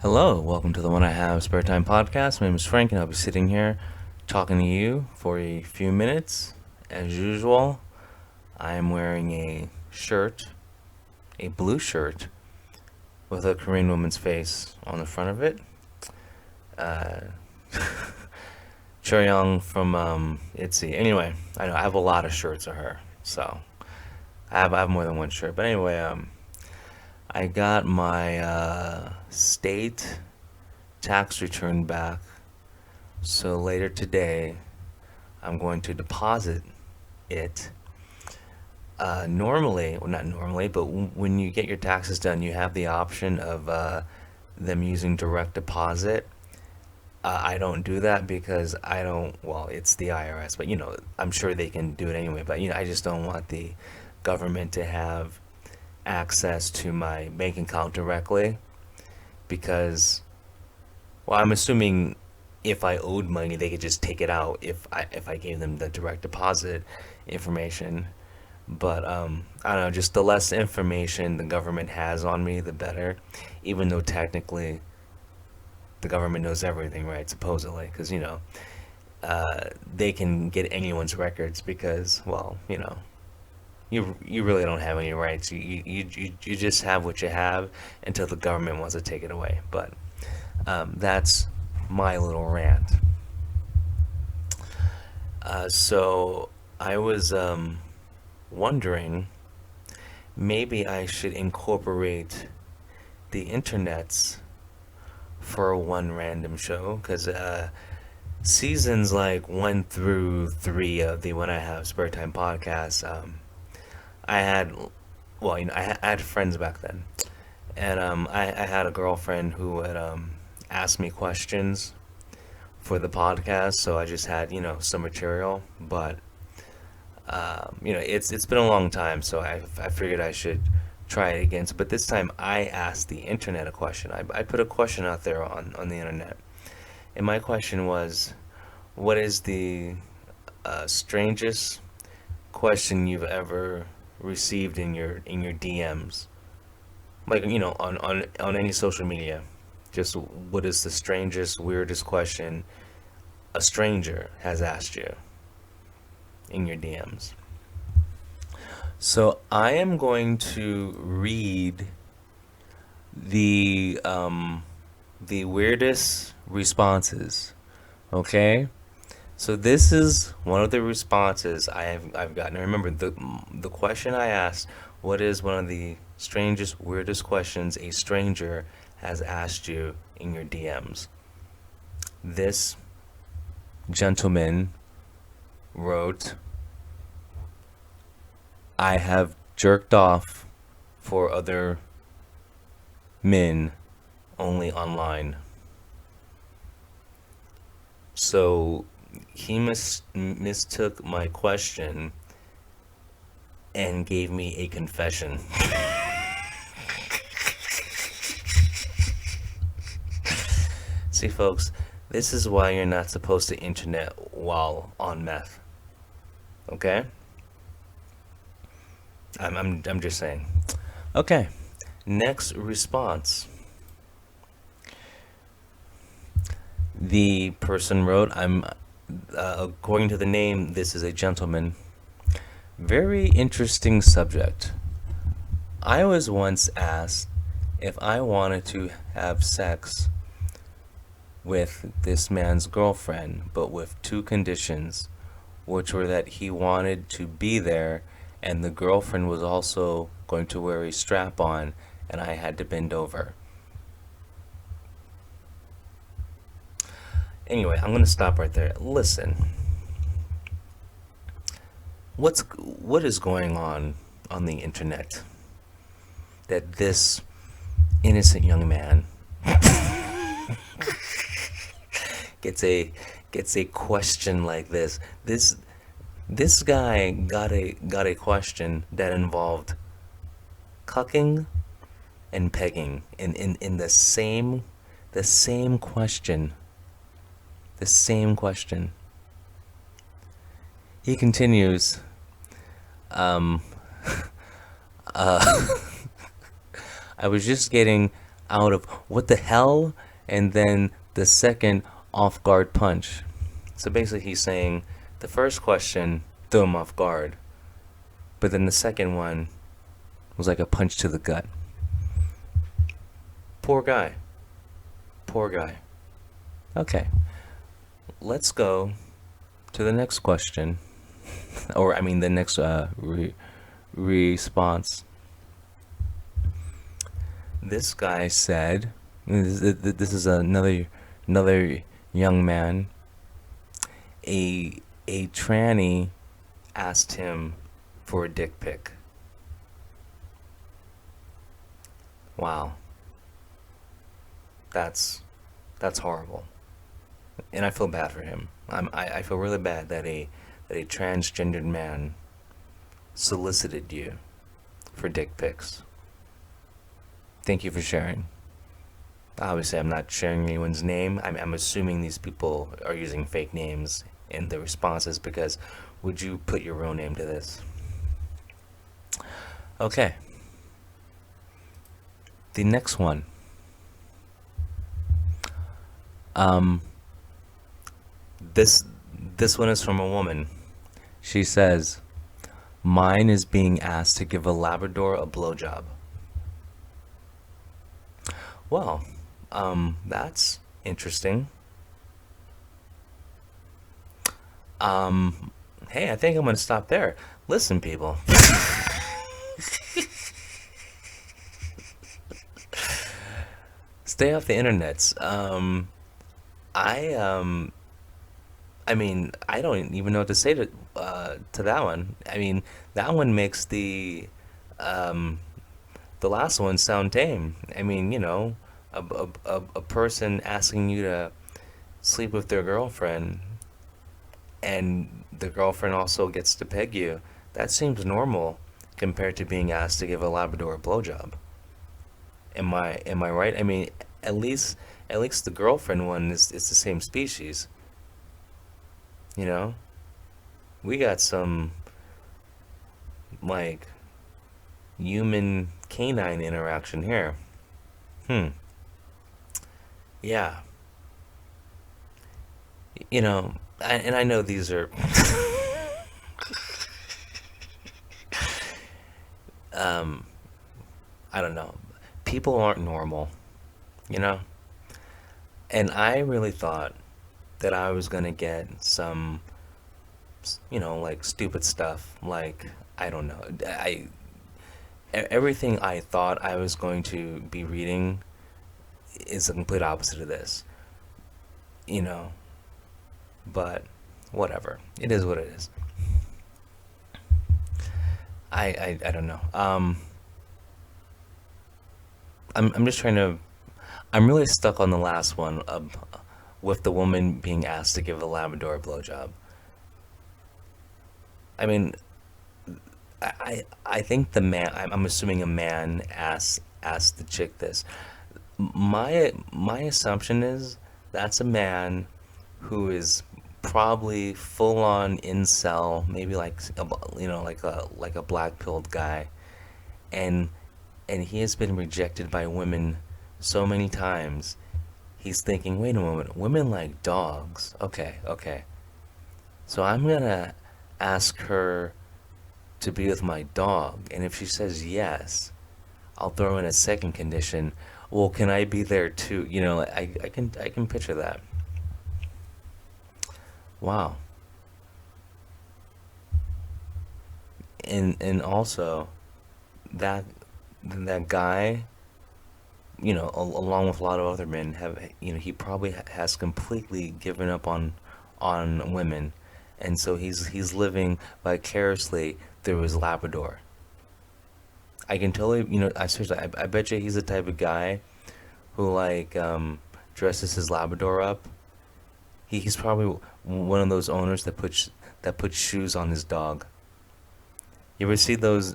Hello, welcome to the One I Have Spare Time podcast. My name is Frank, and I'll be sitting here talking to you for a few minutes. As usual, I am wearing a shirt, a blue shirt, with a Korean woman's face on the front of it. Uh, Choyoung from ITZY. Anyway, I know I have a lot of shirts of her, so I have more than one shirt. But anyway, I got my state tax return back. So later today, I'm going to deposit it. Normally, well, not normally, but when you get your taxes done, you have the option of them using direct deposit. I don't do that because I don't, well, it's the IRS, but I'm sure they can do it anyway. But I just don't want the government to have access to my bank account directly because, well, I'm assuming if I owed money, they could just take it out if I gave them the direct deposit information. But I don't know, just the less information the government has on me, the better. Even though technically the government knows everything, right? Supposedly, because they can get anyone's records because, well, you really don't have any rights. You just have what you have until the government wants to take it away. But that's my little rant. So I was wondering maybe I should incorporate the internets for one random show because seasons like 1 through 3 of the When I Have Spare Time podcast, I had, well, I had friends back then, and I had a girlfriend who would ask me questions for the podcast, so I just had some material, but it's been a long time, so I figured I should try it again. But this time I asked the internet a question. I put a question out there on the internet, and my question was, what is the strangest question you've ever received in your DMs? Like on any social media. Just what is the strangest, weirdest question a stranger has asked you in your DMs? So I am going to read the weirdest responses. Okay? So this is one of the responses I've gotten. I remember the question I asked, what is one of the strangest, weirdest questions a stranger has asked you in your DMs? This gentleman wrote, I have jerked off for other men only online. So he mistook my question and gave me a confession. See, folks, this is why you're not supposed to internet while on meth. Okay? I'm just saying. Okay. Next response. The person wrote, according to the name, this is a gentleman. Very interesting subject. I was once asked if I wanted to have sex with this man's girlfriend, but with two conditions, which were that he wanted to be there and the girlfriend was also going to wear a strap on and I had to bend over. Anyway, I'm going to stop right there. Listen, what is going on the internet that this innocent young man gets a question like this? This guy got a question that involved cucking and pegging in the same question. The same question. He continues, um, I was just getting out of what the hell, and then the second off guard punch. So basically, he's saying the first question threw him off guard, but then the second one was like a punch to the gut. Poor guy. Poor guy. Okay, let's go to the next question, or I mean, the next response. This guy said, this is another young man. A tranny asked him for a dick pic. Wow, that's that's horrible, and I feel bad for him. I feel really bad that a transgendered man solicited you for dick pics. Thank you for sharing. Obviously, I'm not sharing anyone's name. I'm assuming these people are using fake names in the responses because would you put your real name to this? Okay, the next one. Um, this this one is from a woman. She says, "Mine is being asked to give a Labrador a blowjob." Well, that's interesting. Um, hey, I think I'm gonna stop there. Listen, people, stay off the internets. I I mean, I don't even know what to say to that one. I mean, that one makes um the last one sound tame. I mean, a person asking you to sleep with their girlfriend, and the girlfriend also gets to peg you. That seems normal compared to being asked to give a Labrador a blowjob. Am I right? I mean, at least at least the girlfriend one is the same species. You know, we got some like human canine interaction here. Hmm. Yeah. And I know these are um I don't know. People aren't normal, you know? And I really thought that I was gonna get some, like stupid stuff. Like, I don't know. Everything I thought I was going to be reading is the complete opposite of this, you know? But whatever. It is what it is. I don't know. I'm just trying to. I'm really stuck on the last one with the woman being asked to give a Labrador a blowjob. I mean, I think the man. I'm assuming a man asked the chick this. My assumption is that's a man who is probably full on incel, maybe like like a black pilled guy, and he has been rejected by women so many times. He's thinking, wait a moment, women like dogs. Okay, okay. So I'm gonna ask her to be with my dog, and if she says yes, I'll throw in a second condition. Well, can I be there too? I can picture that. Wow. And also that that guy, along with a lot of other men, he probably has completely given up on women, and so he's living vicariously through his Labrador. I can totally, I seriously, I bet you he's the type of guy who like dresses his Labrador up. He's probably one of those owners that puts shoes on his dog. You ever see those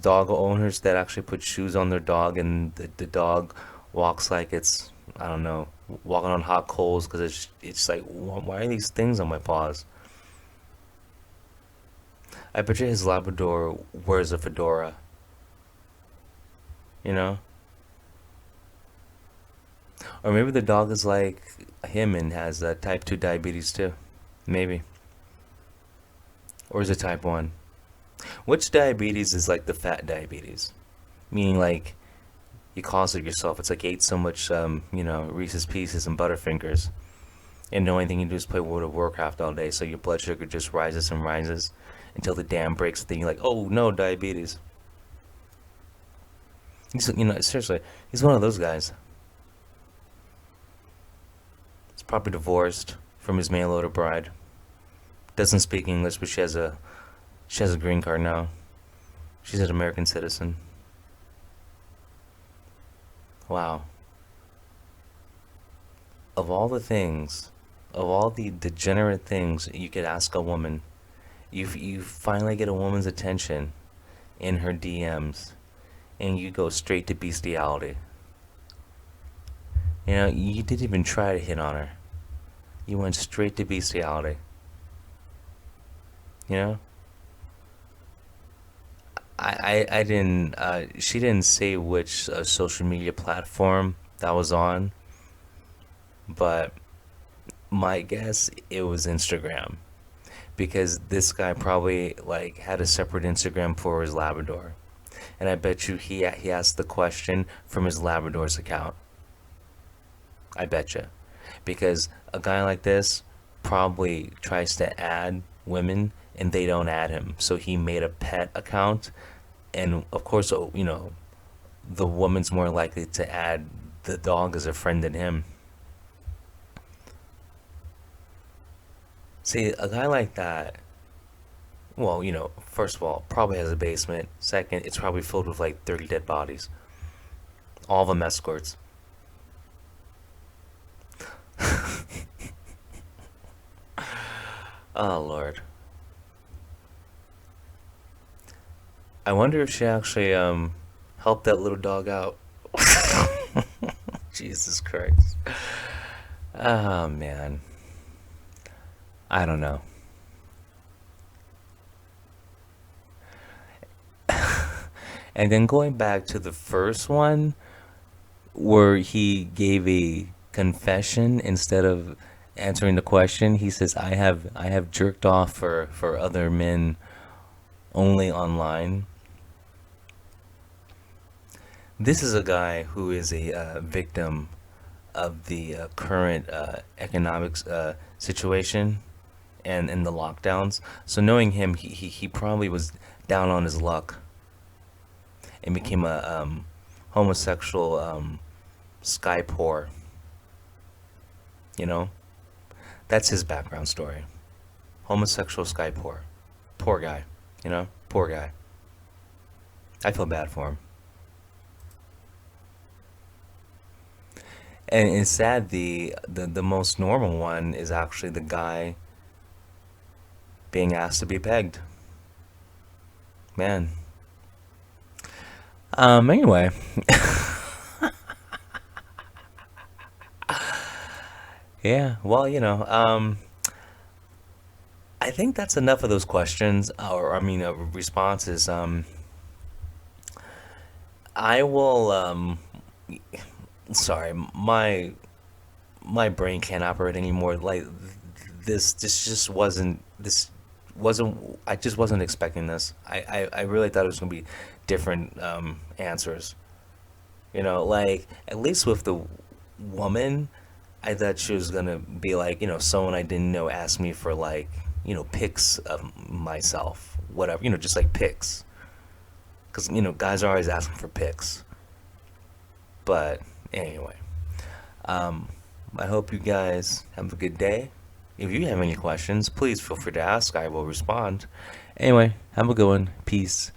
dog owners that actually put shoes on their dog, and the dog walks like it's, I don't know, walking on hot coals because it's like, why are these things on my paws? I bet you his Labrador wears a fedora, you know? Or maybe the dog is like him and has type 2 diabetes too. Maybe. Or is it type 1? Which diabetes is like the fat diabetes? Meaning like you caused it yourself. It's like you ate so much, Reese's Pieces and Butterfingers, and the only thing you do is play World of Warcraft all day, so your blood sugar just rises and rises until the dam breaks. Then you're like, oh no, diabetes. Seriously, he's one of those guys. He's probably divorced from his mail order bride. Doesn't speak English, but she has a green card now. She's an American citizen. Wow. Of all the things, of all the degenerate things you could ask a woman, you finally get a woman's attention in her DMs, and you go straight to bestiality. You didn't even try to hit on her. You went straight to bestiality. You know, I didn't. She didn't say which social media platform that was on, but my guess it was Instagram because this guy probably like had a separate Instagram for his Labrador, and I bet you he asked the question from his Labrador's account. I bet you, because a guy like this probably tries to add women and they don't add him, so he made a pet account, and of course, the woman's more likely to add the dog as a friend than him. See, a guy like that, well, first of all, probably has a basement. Second, it's probably filled with like 30 dead bodies. All of them escorts. Oh, Lord. I wonder if she actually helped that little dog out. Jesus Christ. Oh, man. I don't know. And then going back to the first one, where he gave a confession instead of answering the question, he says, "I have jerked off for other men only online." This is a guy who is a victim of the current economics situation and the lockdowns. So knowing him, he probably was down on his luck and became a homosexual sky poor. You know, that's his background story. Homosexual sky poor, poor guy. Poor guy. I feel bad for him. And it's sad. The most normal one is actually the guy being asked to be pegged. Man. Anyway, yeah. Well, I think that's enough of those questions, or I mean, responses. I will. Sorry, my brain can't operate anymore. Like this just wasn't. This wasn't. I just wasn't expecting this. I really thought it was gonna be different answers. Like at least with the woman, I thought she was gonna be like, someone I didn't know asked me for like, pics of myself, whatever, just like pics. Because, guys are always asking for pics. But anyway, um, I hope you guys have a good day. If you have any questions, please feel free to ask. I will respond. Anyway, have a good one. Peace.